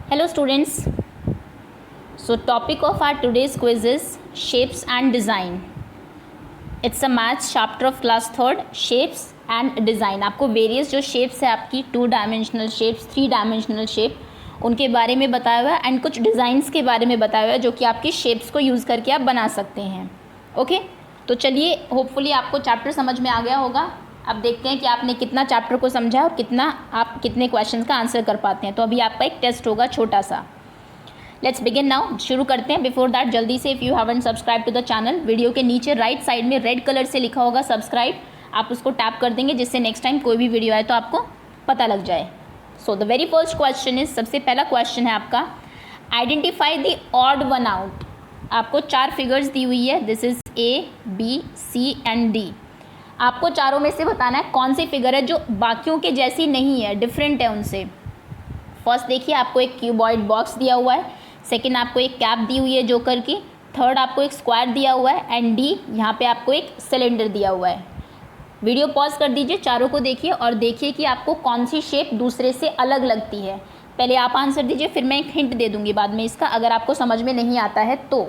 Hello students. So topic of our today's quiz is shapes and design. It's a maths chapter of class 3rd, shapes and design. आपको various जो shapes है आपकी 2 dimensional shapes, 3 dimensional shape उनके बारे में बताया हुआ है एंड कुछ डिज़ाइंस के बारे में बताया हुआ है जो कि आपकी शेप्स को यूज़ करके आप बना सकते हैं. ओके तो चलिए होपफुली आपको चैप्टर समझ में आ गया होगा. अब देखते हैं कि आपने कितना चैप्टर को समझा और कितने क्वेश्चन का आंसर कर पाते हैं. तो अभी आपका एक टेस्ट होगा छोटा सा. Let's begin now. शुरू करते हैं. बिफोर दैट जल्दी से if you haven't subscribe to the channel, video के नीचे राइट साइड में रेड कलर से लिखा होगा सब्सक्राइब, आप उसको टैप कर देंगे जिससे नेक्स्ट टाइम कोई भी वीडियो आए तो आपको पता लग जाए. So the very first question is, सबसे पहला क्वेश्चन है आपका, identify the odd one out. आपको 4 फिगर्स दी हुई है. This is A B C and D. आपको चारों में से बताना है कौन सी फिगर है जो बाकियों के जैसी नहीं है, डिफरेंट है उनसे. फर्स्ट देखिए, आपको एक क्यूबॉइड बॉक्स दिया हुआ है. सेकंड आपको एक कैप दी हुई है जोकर की. थर्ड आपको एक स्क्वायर दिया हुआ है एंड डी यहाँ पे आपको एक सिलेंडर दिया हुआ है. वीडियो पॉज कर दीजिए, चारों को देखिए और देखिए कि आपको कौन सी शेप दूसरे से अलग लगती है. पहले आप आंसर दीजिए, फिर मैं एक हिंट दे दूंगी बाद में इसका, अगर आपको समझ में नहीं आता है तो.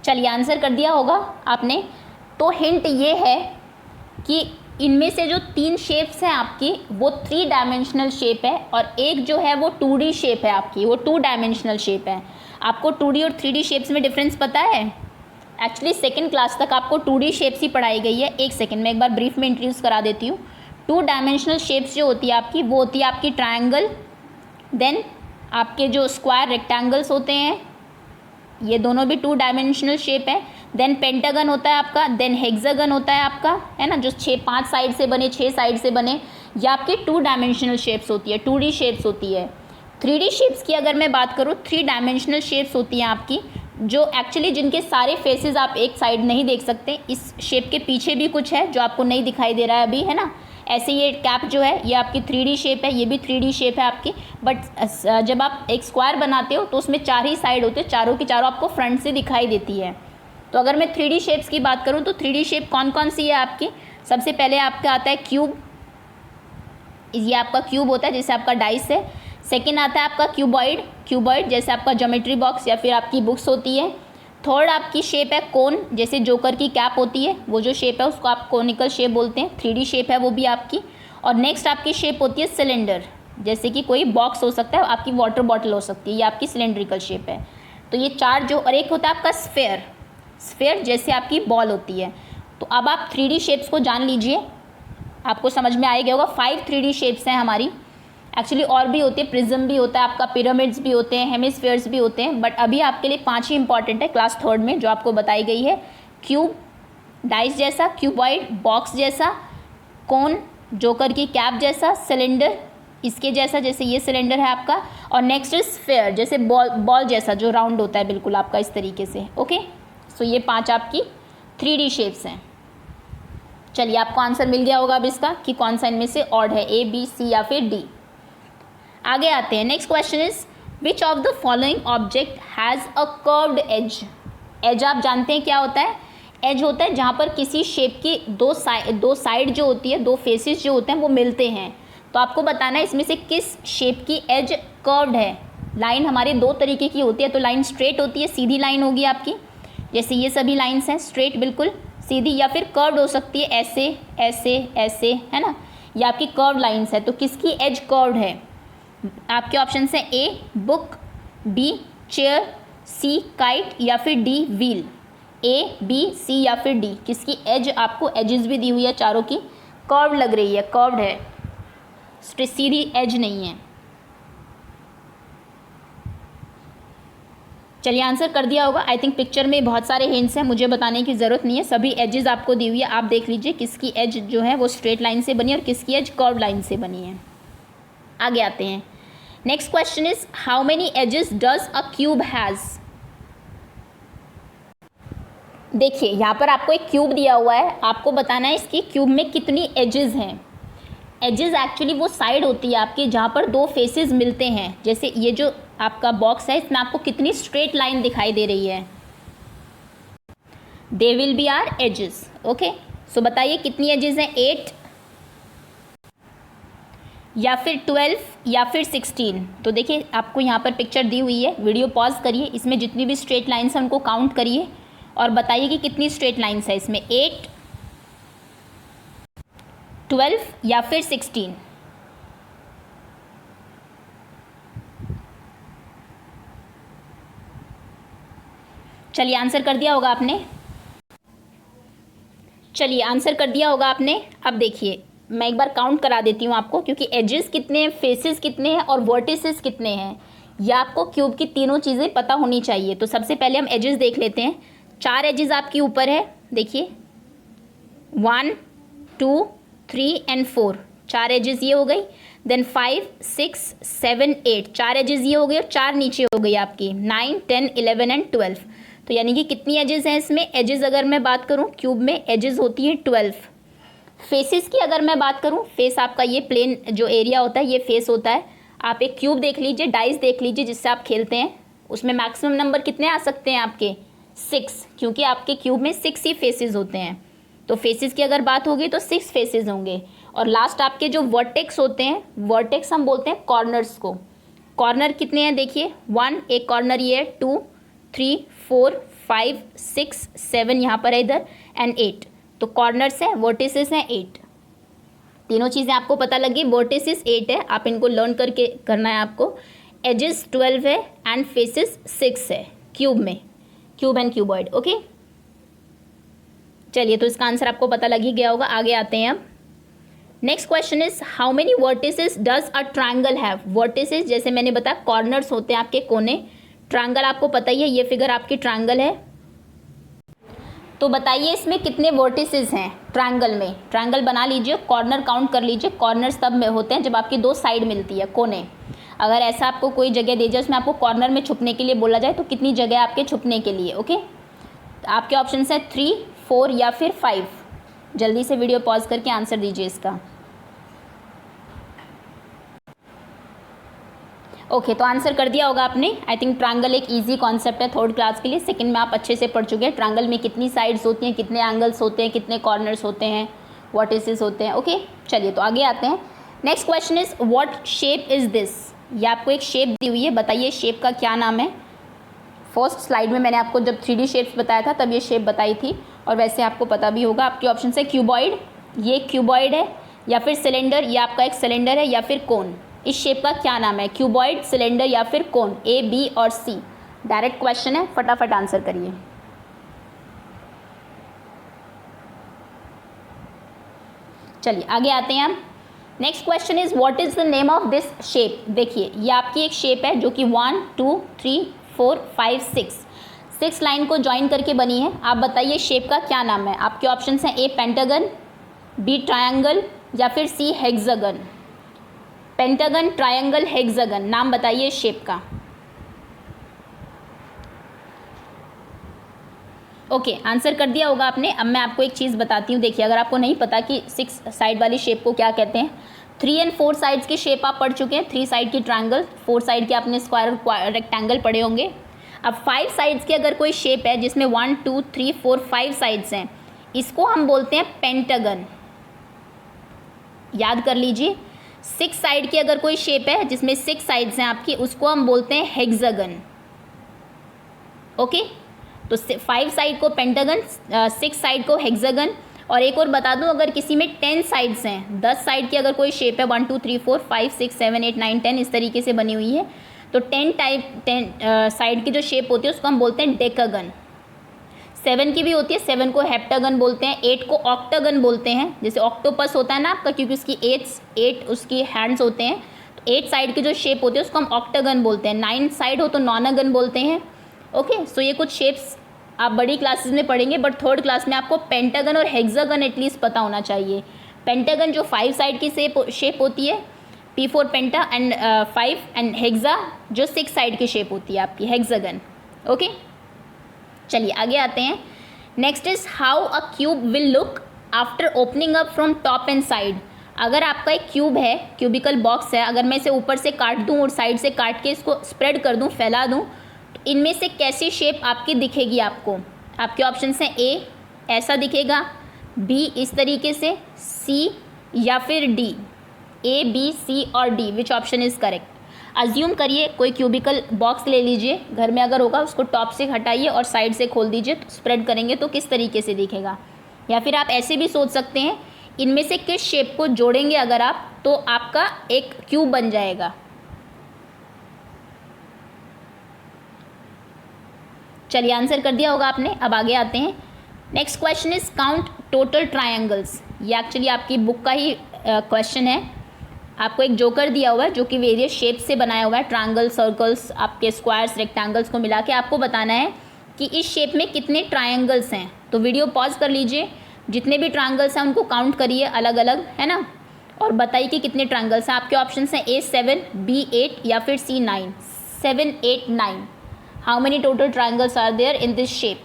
चलिए आंसर कर दिया होगा आपने. तो हिंट ये है कि इनमें से जो 3 शेप्स हैं आपकी वो 3 डायमेंशनल शेप है और एक जो है वो 2D शेप है आपकी, वो 2 डायमेंशनल शेप है. आपको 2D और 3D शेप्स में डिफरेंस पता है? एक्चुअली सेकंड क्लास तक आपको 2D शेप्स ही पढ़ाई गई है. एक सेकंड में एक बार ब्रीफ में इंट्रोड्यूस करा देती हूँ. 2 डायमेंशनल शेप्स जो होती है आपकी वो होती है आपकी ट्रायंगल, देन आपके जो स्क्वायर रेक्टेंगल्स होते हैं ये दोनों भी 2 डायमेंशनल शेप है. देन पेंटागन होता है आपका, देन हेक्सागन होता है आपका, है ना, जो 5 साइड से बने, 6 साइड से बने, ये आपकी 2 डायमेंशनल शेप्स होती है, 2D शेप्स होती है. 3D शेप्स की अगर मैं बात करूँ, 3 डायमेंशनल शेप्स होती हैं आपकी जो एक्चुअली जिनके सारे फेसेस आप एक साइड नहीं देख सकते. इस शेप के पीछे भी कुछ है जो आपको नहीं दिखाई दे रहा है अभी, है ना. ऐसे ये कैप जो है ये आपकी 3D शेप है, ये भी 3D शेप है आपकी. बट जब आप एक स्क्वायर बनाते हो तो उसमें 4 ही साइड होते हैं, चारों की चारों आपको फ्रंट से दिखाई देती है. तो अगर मैं 3D शेप्स की बात करूँ तो 3D शेप कौन कौन सी है आपकी? सबसे पहले आपका आता है क्यूब. ये आपका क्यूब होता है जैसे आपका डाइस है. सेकेंड आता है आपका क्यूबॉइड जैसे आपका ज्योमेट्री बॉक्स या फिर आपकी बुक्स होती है. थर्ड आपकी शेप है कोन, जैसे जोकर की कैप होती है, वो जो शेप है उसको आप कोनिकल शेप बोलते हैं. 3D शेप है वो भी आपकी. और नेक्स्ट आपकी शेप होती है सिलेंडर, जैसे कि कोई बॉक्स हो सकता है, आपकी वाटर बॉटल हो सकती है, ये आपकी सिलेंड्रिकल शेप है. तो ये 4 जो, और एक होता है आपका स्फेयर जैसे आपकी बॉल होती है. तो अब आप 3D शेप्स को जान लीजिए, आपको समझ में आ गया होगा. 5 3D शेप्स हैं हमारी. एक्चुअली और भी होती है, प्रिज्म भी होता है आपका, पिरामिड्स भी होते हैं, हेमिस्फेयर्स भी होते हैं, बट अभी आपके लिए 5 ही इंपॉर्टेंट है क्लास 3rd में जो आपको बताई गई है. क्यूब, डाइस जैसा, क्यूबॉइड, बॉक्स जैसा, कोन, जोकर की कैप जैसा, सिलेंडर इसके जैसा, जैसे ये सिलेंडर है आपका, और नेक्स्ट इज स्फेयर जैसे बॉल जैसा जो राउंड होता है बिल्कुल आपका इस तरीके से. ओके सो ये 5 आपकी 3D शेप्स हैं. चलिए आपको आंसर मिल गया होगा अब इसका कि कौन सा इनमें से ऑड है, ए बी सी या फिर डी. आगे आते हैं. Next question is, which of the following object has a curved edge. As आप जानते हैं क्या होता है? एज होता है जहाँ पर किसी शेप की दो साइड जो होती है, 2 फेसेस जो होते हैं वो मिलते हैं. तो आपको बताना है इसमें से किस शेप की एज कर्व्ड है. लाइन हमारी 2 तरीके की होती है. तो लाइन स्ट्रेट होती है, सीधी लाइन होगी आपकी, जैसे ये सभी लाइन्स हैं स्ट्रेट बिल्कुल सीधी, या फिर कर्व्ड हो सकती है ऐसे ऐसे ऐसे, है ना, ये आपकी कर्व्ड लाइन्स है. तो किसकी एज कर्व्ड है? आपके ऑप्शन हैं A book, B chair, C kite या फिर D wheel. A B C या फिर डी, किसकी एज, आपको एजेस भी दी हुई है चारों की, कर्व लग रही है, कर्व्ड है, सीधी एज नहीं है. चलिए आंसर कर दिया होगा. आई थिंक पिक्चर में बहुत सारे हिंट्स हैं, मुझे बताने की ज़रूरत नहीं है, सभी एजेस आपको दी हुई है. आप देख लीजिए किसकी एज जो है वो स्ट्रेट लाइन से बनी है और किसकी एज कर्व लाइन से बनी है. आगे आते हैं. Next question is, how many edges does a cube has. देखिए यहाँ पर आपको एक क्यूब दिया हुआ है, आपको बताना है इसकी क्यूब में कितनी एजेस हैं. एजेस एक्चुअली वो साइड होती है आपकी जहाँ पर 2 फेसेस मिलते हैं. जैसे ये जो आपका बॉक्स है इसमें आपको कितनी स्ट्रेट लाइन दिखाई दे रही है, they will be are edges. Okay so बताइए कितनी एजेस हैं? 8. या फिर 12 या फिर 16। तो देखिए आपको यहाँ पर पिक्चर दी हुई है, वीडियो पॉज करिए, इसमें जितनी भी स्ट्रेट लाइन्स हैं उनको काउंट करिए और बताइए कि कितनी स्ट्रेट लाइन्स है इसमें, 8, 12 या फिर 16। चलिए आंसर कर दिया होगा आपने, चलिए आंसर कर दिया होगा आपने। अब देखिए मैं एक बार काउंट करा देती हूँ आपको, क्योंकि एजेस कितने हैं, फेसेस कितने हैं और वर्टिसेस कितने हैं, यह आपको क्यूब की तीनों चीज़ें पता होनी चाहिए। तो सबसे पहले हम एजेस देख लेते हैं। 4 एजेस आपके ऊपर है, देखिए 1, 2, 3 एंड 4, 4 एजेस ये हो गई। देन 5, 6, 7, 8, 4 एजेस ये हो गई और 4 नीचे हो गई आपकी 9, 10, 11 एंड 12। तो यानी कि कितनी एजेस हैं इसमें, एजेस अगर मैं बात करूं क्यूब में एजेस होती है 12। फेसेस की अगर मैं बात करूं, फेस आपका ये प्लेन जो एरिया होता है ये फेस होता है। आप एक क्यूब देख लीजिए, डाइस देख लीजिए जिससे आप खेलते हैं, उसमें मैक्सिमम नंबर कितने आ सकते हैं आपके, 6, क्योंकि आपके क्यूब में 6 ही फेसेस होते हैं। तो फेसेस की अगर बात होगी तो 6 फेसेस होंगे। और लास्ट आपके जो वर्टेक्स होते हैं, वर्टेक्स हम बोलते हैं कॉर्नर्स को। कॉर्नर कितने हैं देखिए, 1 एक कॉर्नर ये, 2, 3, 4, 5, 6, 7 यहाँ पर है इधर एंड 8। तो कॉर्नर्स है, वर्टिसेस हैं 8। तीनों चीज़ें आपको पता लगी, वर्टिसेस 8 है, आप इनको लर्न करके करना है आपको। एजेस 12 है एंड फेसेस 6 है क्यूब में, क्यूब एंड क्यूबॉइड। ओके चलिए, तो इसका आंसर आपको पता लग ही गया होगा। आगे आते हैं अब। Next question is how many vertices does a triangle have. Vertices जैसे मैंने बताया कॉर्नर्स होते हैं आपके, कोने। ट्रायंगल आपको पता ही है, ये फिगर आपकी ट्रायंगल है। तो बताइए इसमें कितने वर्टिसेस हैं ट्रायंगल में। ट्रायंगल बना लीजिए, कॉर्नर काउंट कर लीजिए। कॉर्नर्स तब में होते हैं जब आपकी 2 साइड मिलती है, कोने। अगर ऐसा आपको कोई जगह दे जाए उसमें आपको कॉर्नर में छुपने के लिए बोला जाए तो कितनी जगह आपके छुपने के लिए। ओके आपके ऑप्शन है 3, 4 या फिर 5। जल्दी से वीडियो पॉज करके आंसर दीजिए इसका। ओके तो आंसर कर दिया होगा आपने। आई थिंक ट्रायंगल एक इजी कॉन्सेप्ट है 3rd क्लास के लिए। सेकंड में आप अच्छे से पढ़ चुके हैं ट्रायंगल में कितनी साइड्स होती हैं, कितने एंगल्स होते हैं, कितने कॉर्नर्स होते हैं, वर्टिसेस होते हैं। ओके चलिए तो आगे आते हैं। Next question is what shape is this. ये आपको एक शेप दी हुई है, बताइए शेप का क्या नाम है। फर्स्ट स्लाइड में मैंने आपको जब 3D शेप्स बताया था तब ये शेप बताई थी, और वैसे आपको पता भी होगा। आपके ऑप्शन है क्यूबॉइड, ये क्यूबॉइड है, या फिर सिलेंडर, ये आपका एक सिलेंडर है, या फिर कोन। इस शेप का क्या नाम है, क्यूबॉइड, सिलेंडर या फिर कोन। A, B और C डायरेक्ट क्वेश्चन है, फटाफट आंसर करिए। चलिए आगे आते हैं हम। Next question is what is the name of this shape. देखिए ये आपकी एक शेप है जो कि 1, 2, 3, 4, 5, 6 लाइन को ज्वाइन करके बनी है। आप बताइए शेप का क्या नाम है। आपके ऑप्शन हैं A पेंटागन, B ट्रायंगल या फिर C hexagon. Pentagon, triangle, hexagon, नाम बताइए शेप का। ओके आंसर कर दिया होगा आपने। अब मैं आपको एक चीज़ बताती हूँ। देखिए अगर आपको नहीं पता कि 6 साइड वाली शेप को क्या कहते हैं, 3 एंड 4 साइड्स की शेप आप पढ़ चुके हैं। 3 साइड की ट्रायंगल, 4 साइड के आपने स्क्वायर रेक्टेंगल पढ़े होंगे। अब 5 साइड्स की अगर कोई शेप है जिसमें 1, 2, 3, 4, 5 साइड्स हैं, इसको हम बोलते हैं पेंटागन। याद कर लीजिए। 6 साइड की अगर कोई शेप है जिसमें 6 साइड्स हैं आपकी, उसको हम बोलते हैं हेक्सागन। ओके तो 5 साइड को पेंटागन, 6 साइड को हेक्सागन। और एक और बता दूं, अगर किसी में 10 साइड्स हैं, 10 साइड की अगर कोई शेप है 1, 2, 3, 4, 5, 6, 7, 8, 9, 10 इस तरीके से बनी हुई है, तो 10 साइड की जो शेप होती है उसको हम बोलते हैं डेकागन। 7 की भी होती है, 7 को हेप्टागन बोलते हैं। 8 को ऑक्टागन बोलते हैं, जैसे ऑक्टोपस होता है ना आपका, क्योंकि उसकी 8 उसकी हैंड्स होते हैं। तो 8 साइड की जो शेप होती है उसको हम ऑक्टागन बोलते हैं। 9 साइड हो तो नॉनागन बोलते हैं। ओके सो ये कुछ शेप्स आप बड़ी क्लासेस में पढ़ेंगे, बट 3rd क्लास में आपको पेंटागन और हेक्सागन एटलीस्ट पता होना चाहिए। पेंटागन जो 5 साइड की शेप होती है, P4 penta and 5, and hexa जो 6 साइड की शेप होती है आपकी, हेक्सागन। ओके चलिए आगे आते हैं। Next is how a cube will look after opening up from top and side. अगर आपका एक क्यूब है, क्यूबिकल बॉक्स है, अगर मैं इसे ऊपर से काट दूं और साइड से काट के इसको स्प्रेड कर दूं, फैला दूं, तो इनमें से कैसी शेप आपकी दिखेगी आपको। आपके ऑप्शन हैं A ऐसा दिखेगा, B इस तरीके से, C या फिर D। A, B, C और D, which option is correct? Assume करिए कोई क्यूबिकल बॉक्स ले लीजिए, घर में अगर होगा उसको टॉप से हटाइए और साइड से खोल दीजिए, तो स्प्रेड करेंगे तो किस तरीके से दिखेगा। या फिर आप ऐसे भी सोच सकते हैं, इनमें से किस शेप को जोड़ेंगे अगर आप, तो आपका एक क्यूब बन जाएगा। चलिए आंसर कर दिया होगा आपने। अब आगे आते हैं। Next question is count total triangles. ये एक्चुअली आपकी बुक का ही क्वेश्चन है। आपको एक जोकर दिया हुआ है जो कि वेरियस शेप से बनाया हुआ है, ट्रायंगल, सर्कल्स, आपके स्क्वायर्स, रेक्टेंगल्स को मिला के आपको बताना है कि इस शेप में कितने ट्रायंगल्स हैं। तो वीडियो पॉज कर लीजिए, जितने भी ट्रायंगल्स हैं उनको काउंट करिए अलग अलग, है ना, और बताइए कि कितने ट्रायंगल्स हैं। आपके ऑप्शन हैं A 7, B 8 या फिर C 9। 7, 8, 9। How many total triangles are there in this shape?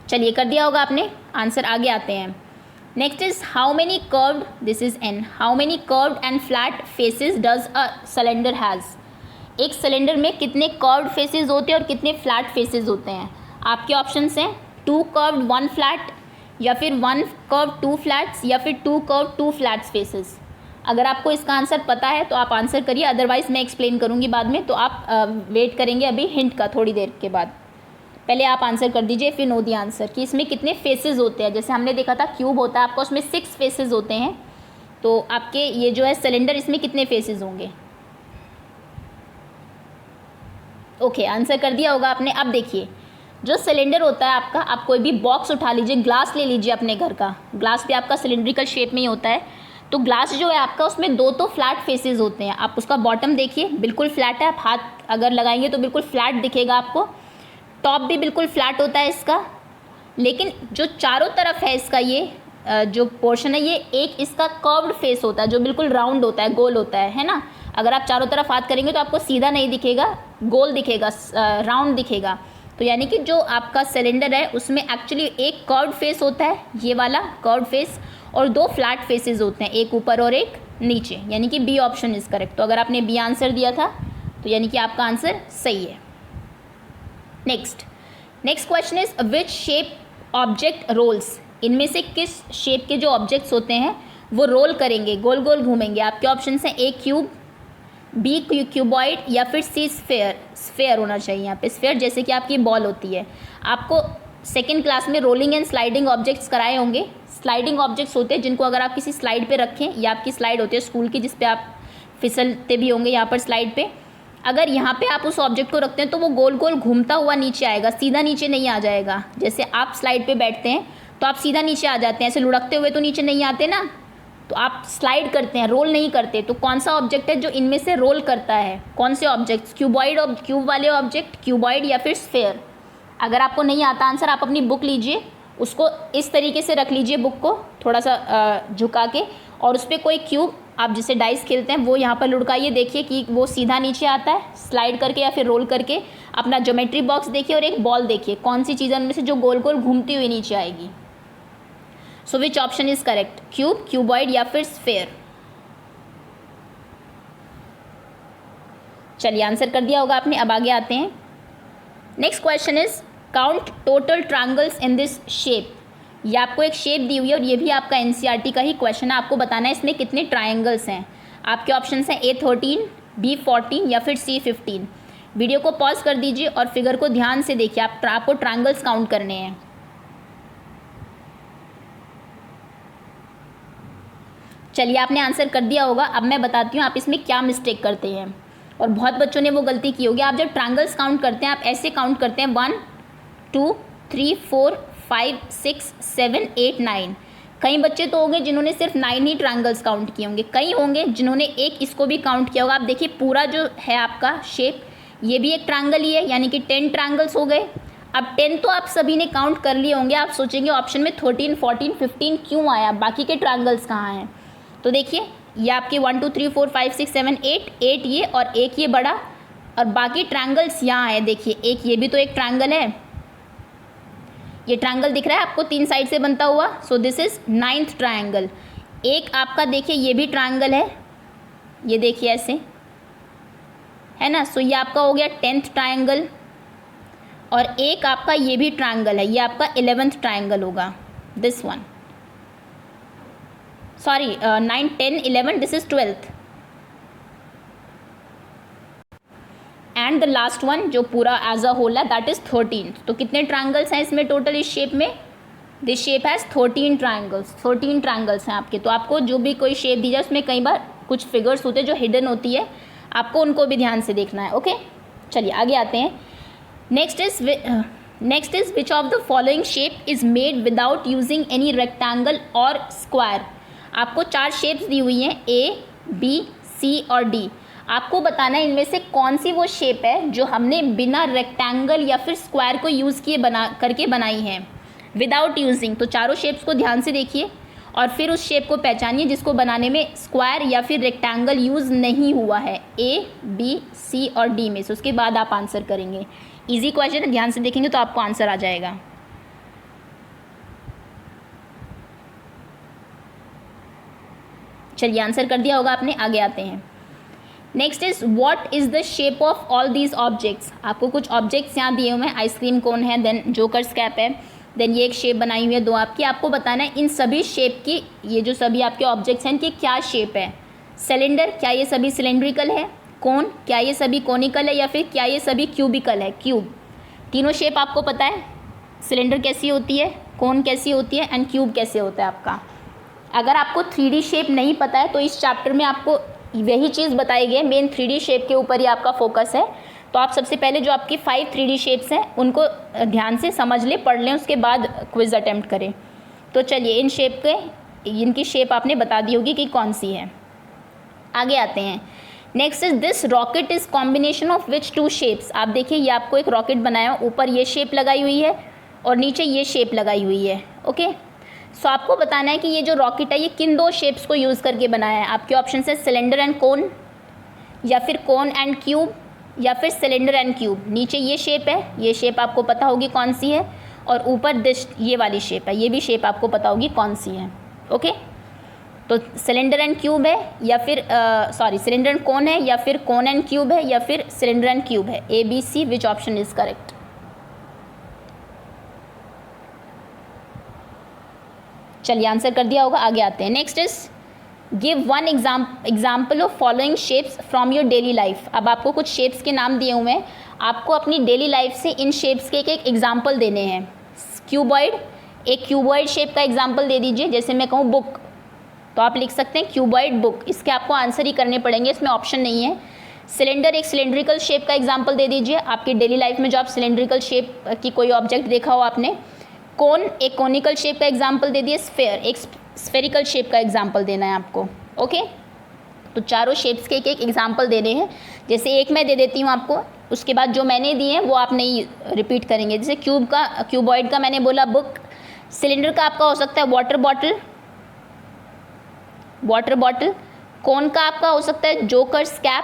चलिए कर दिया होगा आपने आंसर। आगे आते हैं। Next is how many curved, this is N, how many curved and flat faces does a cylinder has? एक सिलेंडर में कितने कर्व्ड फेसेस होते हैं और कितने फ्लैट फेसेस होते हैं? आपके ऑप्शंस हैं 2 कर्व्ड 1 फ्लैट, या फिर 1 कर्व्ड 2 फ्लैट्स, या फिर 2 कर्व्ड 2 फ्लैट्स फेसेस। अगर आपको इसका आंसर पता है तो आप आंसर करिए, अदरवाइज़ मैं एक्सप्लेन करूँगी बाद में, तो आप वेट करेंगे अभी हिंट का थोड़ी देर के बाद। पहले आप आंसर कर दीजिए फिर नो दी आंसर कि इसमें कितने फेसेस होते हैं। जैसे हमने देखा था क्यूब होता है आपका, उसमें 6 फेसेस होते हैं, तो आपके ये जो है सिलेंडर, इसमें कितने फेसेस होंगे? ओके, आंसर कर दिया होगा आपने। अब देखिए, जो सिलेंडर होता है आपका, आप कोई भी बॉक्स उठा लीजिए, ग्लास ले लीजिए अपने घर का, ग्लास भी आपका सिलेंड्रिकल शेप में ही होता है। तो ग्लास जो है आपका, उसमें 2 तो फ्लैट फेसेस होते हैं। आप उसका बॉटम देखिए, बिल्कुल फ्लैट है, आप हाथ अगर लगाएंगे तो बिल्कुल फ्लैट दिखेगा आपको। टॉप भी बिल्कुल फ्लैट होता है इसका, लेकिन जो चारों तरफ है इसका, ये जो पोर्शन है, ये एक इसका कर्व्ड फेस होता है जो बिल्कुल राउंड होता है, गोल होता है ना। अगर आप चारों तरफ हाथ करेंगे तो आपको सीधा नहीं दिखेगा, गोल दिखेगा, राउंड दिखेगा। तो यानी कि जो आपका सिलेंडर है उसमें एक्चुअली एक कर्व्ड फेस होता है, ये वाला कर्व्ड फेस, और 2 फ्लैट फेसेस होते हैं, एक ऊपर और एक नीचे, यानी कि बी ऑप्शन इज करेक्ट। तो अगर आपने बी आंसर दिया था तो यानी कि आपका आंसर सही है। Next question is which shape object rolls? इनमें से किस शेप के जो ऑब्जेक्ट्स होते हैं वो रोल करेंगे, गोल गोल घूमेंगे? आपके ऑप्शन हैं A क्यूब, B क्यूबॉइड, या फिर C स्फेयर। स्फेयर होना चाहिए यहाँ पे, स्फेयर जैसे कि आपकी बॉल होती है। आपको सेकेंड क्लास में रोलिंग एंड स्लाइडिंग ऑब्जेक्ट्स कराए होंगे। स्लाइडिंग ऑब्जेक्ट्स होते हैं जिनको अगर आप किसी स्लाइड पे रखें, या आपकी स्लाइड होती है स्कूल की जिस पे आप फिसलते भी होंगे यहाँ पर स्लाइड पे, अगर यहाँ पे आप उस ऑब्जेक्ट को रखते हैं तो वो गोल गोल घूमता हुआ नीचे आएगा, सीधा नीचे नहीं आ जाएगा। जैसे आप स्लाइड पे बैठते हैं तो आप सीधा नीचे आ जाते हैं, ऐसे लुढ़कते हुए तो नीचे नहीं आते ना, तो आप स्लाइड करते हैं, रोल नहीं करते। तो कौन सा ऑब्जेक्ट है जो इनमें से रोल करता है? कौन से ऑब्जेक्ट्स? क्यूबॉइड, क्यूब वाले ऑब्जेक्ट, क्यूबॉइड, या फिर स्फेयर? अगर आपको नहीं आता आंसर, आप अपनी बुक लीजिए, उसको इस तरीके से रख लीजिए, बुक को थोड़ा सा झुका के, और उस पर कोई क्यूब, आप जिसे डाइस खेलते हैं, वो यहाँ पर लुढ़काइए, देखिए कि वो सीधा नीचे आता है स्लाइड करके या फिर रोल करके। अपना ज्योमेट्री बॉक्स देखिए और एक बॉल देखिए, कौन सी चीज़ उनमें से जो गोल गोल घूमती हुई नीचे आएगी। So which option is correct? Cube, cuboid, या फिर स्फेयर? चलिए आंसर कर दिया होगा आपने। अब आगे आते हैं। Next question is count total triangles in this shape. ये आपको एक शेप दी हुई है और ये भी आपका एनसीईआरटी का ही क्वेश्चन है। आपको बताना है इसमें कितने ट्रायंगल्स हैं। आपके ऑप्शन हैं A 13, B 14, या फिर C 15। वीडियो को पॉज कर दीजिए और फिगर को ध्यान से देखिए, आपको ट्रायंगल्स काउंट करने हैं। चलिए आपने आंसर कर दिया होगा। अब मैं बताती हूँ आप इसमें क्या मिस्टेक करते हैं, और बहुत बच्चों ने वो गलती की होगी। आप जब ट्रायंगल्स काउंट करते हैं आप ऐसे काउंट करते हैं 1 2 3 4 5 6 7 8 9। कई बच्चे तो होंगे जिन्होंने सिर्फ 9 ही ट्रायंगल्स काउंट किए होंगे, कई होंगे जिन्होंने एक इसको भी काउंट किया होगा। आप देखिए पूरा जो है आपका शेप, ये भी एक ट्रायंगल ही है, यानी कि 10 ट्रायंगल्स हो गए। अब 10 तो आप सभी ने काउंट कर लिए होंगे। आप सोचेंगे ऑप्शन में 13 14 15 क्यों आया, बाकी के ट्रायंगल्स कहाँ हैं? तो देखिए ये आपके 1 2 3 4 5 6 7 8 ये और एक ये बड़ा, और बाकी ट्रायंगल्स यहाँ है। देखिए एक ये भी तो एक ट्रायंगल है, ये ट्रायंगल दिख रहा है आपको 3 साइड से बनता हुआ। So this is 9th triangle. एक आपका देखिए ये भी ट्रायंगल है, ये देखिए ऐसे है ना। सो ये आपका हो गया 10th ट्रायंगल, और एक आपका ये भी ट्रायंगल है, ये आपका 11th ट्रायंगल होगा। This one, sorry 9, 10, 11, this is 12th, and the last one जो पूरा एज अ होल है दैट इज 13th। तो कितने ट्रायंगल्स हैं इसमें टोटल इस शेप में? This shape has 13 triangles, 13 triangles हैं आपके। तो आपको जो भी कोई शेप दी जाए उसमें कई बार कुछ फिगर्स होते हैं जो हिडन होती है, आपको उनको भी ध्यान से देखना है। ओके, चलिए आगे आते हैं। Next is which of the following shape is made without using any rectangle और स्क्वायर। आपको 4 शेप्स दी हुई हैं, ए, बी, सी और डी। आपको बताना है इनमें से कौन सी वो शेप है जो हमने बिना रेक्टेंगल या फिर स्क्वायर को यूज़ किए करके बनाई है, विदाउट यूजिंग। तो चारों शेप्स को ध्यान से देखिए और फिर उस शेप को पहचानिए जिसको बनाने में स्क्वायर या फिर रेक्टेंगल यूज़ नहीं हुआ है, ए, बी, सी और डी में से। उसके बाद आप आंसर करेंगे। इजी क्वेश्चन है, ध्यान से देखेंगे तो आपको आंसर आ जाएगा। चलिए आंसर कर दिया होगा आपने, आगे आते हैं। Next is what is the shape of all these objects. आपको कुछ ऑब्जेक्ट्स यहाँ दिए हुए हैं, आइसक्रीम कोन है, देन जोकर्स कैप है, देन ये एक शेप बनाई हुई है 2 आपकी। आपको बताना है इन सभी शेप की, ये जो सभी आपके ऑब्जेक्ट्स हैं इनकी क्या शेप है। सिलेंडर, क्या ये सभी सिलेंड्रिकल है? कोन, क्या ये सभी कोनिकल है या फिर क्या ये सभी क्यूबिकल है, क्यूब। तीनों शेप आपको पता है, सिलेंडर कैसी होती है, कोन कैसी होती है एंड क्यूब कैसे होता है आपका। अगर आपको 3D शेप नहीं पता है तो इस चैप्टर में आपको वही चीज़ बताई गई है, मेन 3D शेप के ऊपर ही आपका फोकस है। तो आप सबसे पहले जो आपकी 5 3D शेप्स हैं उनको ध्यान से समझ लें, पढ़ लें, उसके बाद क्विज अटेम्प्ट करें। तो चलिए इन शेप के, इनकी शेप आपने बता दी होगी कि कौन सी है। आगे आते हैं। Next is this rocket is combination of which 2 shapes. आप देखिए ये आपको एक रॉकेट बनाया, ऊपर ये शेप लगाई हुई है और नीचे ये शेप लगाई हुई है। ओके, सो आपको बताना है कि ये जो रॉकेट है ये किन 2 शेप्स को यूज़ करके बनाया है। आपके ऑप्शन है सिलेंडर एंड कोन, या फिर कोन एंड क्यूब, या फिर सिलेंडर एंड क्यूब। नीचे ये शेप है, ये शेप आपको पता होगी कौन सी है, और ऊपर दिस ये वाली शेप है, ये भी शेप आपको पता होगी कौन सी है। ओके, तो सिलेंडर एंड क्यूब है या फिर सॉरी सिलेंडर एंड कोन है, या फिर कोन एंड क्यूब है, या फिर सिलेंडर एंड क्यूब है। A, B, C, which option is correct? चलिए आंसर कर दिया होगा, आगे आते हैं। Next is give one example of following shapes from your daily life. अब आपको कुछ शेप्स के नाम दिए हुए हैं, आपको अपनी डेली लाइफ से इन शेप्स के एक एग्जाम्पल देने हैं। क्यूबॉइड, एक क्यूबॉइड शेप का एग्जाम्पल दे दीजिए। जैसे मैं कहूँ बुक, तो आप लिख सकते हैं क्यूबॉइड बुक। इसके आपको आंसर ही करने पड़ेंगे, इसमें ऑप्शन नहीं है। सिलेंडर, एक सिलेंड्रिकल शेप का एग्जाम्पल दे दीजिए आपकी डेली लाइफ में जो आप सिलेंड्रिकल शेप की कोई ऑब्जेक्ट देखा हो आपने। कोन, एक कोनिकल शेप का एग्जाम्पल दे दिए। स्फेयर, एक स्फेरिकल शेप का एग्जाम्पल देना है आपको। ओके, तो चारों शेप्स के एक एग्जाम्पल देने हैं। जैसे एक मैं दे देती हूँ आपको, उसके बाद जो मैंने दिए हैं वो आप नहीं रिपीट करेंगे। जैसे क्यूबॉइड का मैंने बोला बुक, सिलेंडर का आपका हो सकता है वाटर बॉटल, कोन का आपका हो सकता है जोकर्स कैप,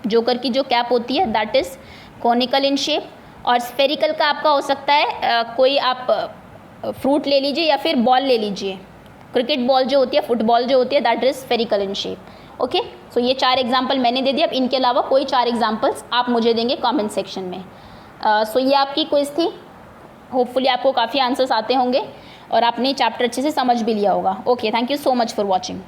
जोकर की जो कैप होती है that is conical in shape, और स्फेरिकल का आपका हो सकता है कोई आप फ्रूट ले लीजिए या फिर बॉल ले लीजिए, क्रिकेट बॉल जो होती है, फुटबॉल जो होती है that is spherical in shape. Okay, so ये 4 एग्जाम्पल मैंने दे दिए। अब इनके अलावा कोई 4 एग्जाम्पल्स आप मुझे देंगे कमेंट सेक्शन में। सो ये आपकी क्विज थी, होपफुली आपको काफ़ी आंसर्स आते होंगे और आपने चैप्टर अच्छे से समझ भी लिया होगा। Okay, thank you so much for watching.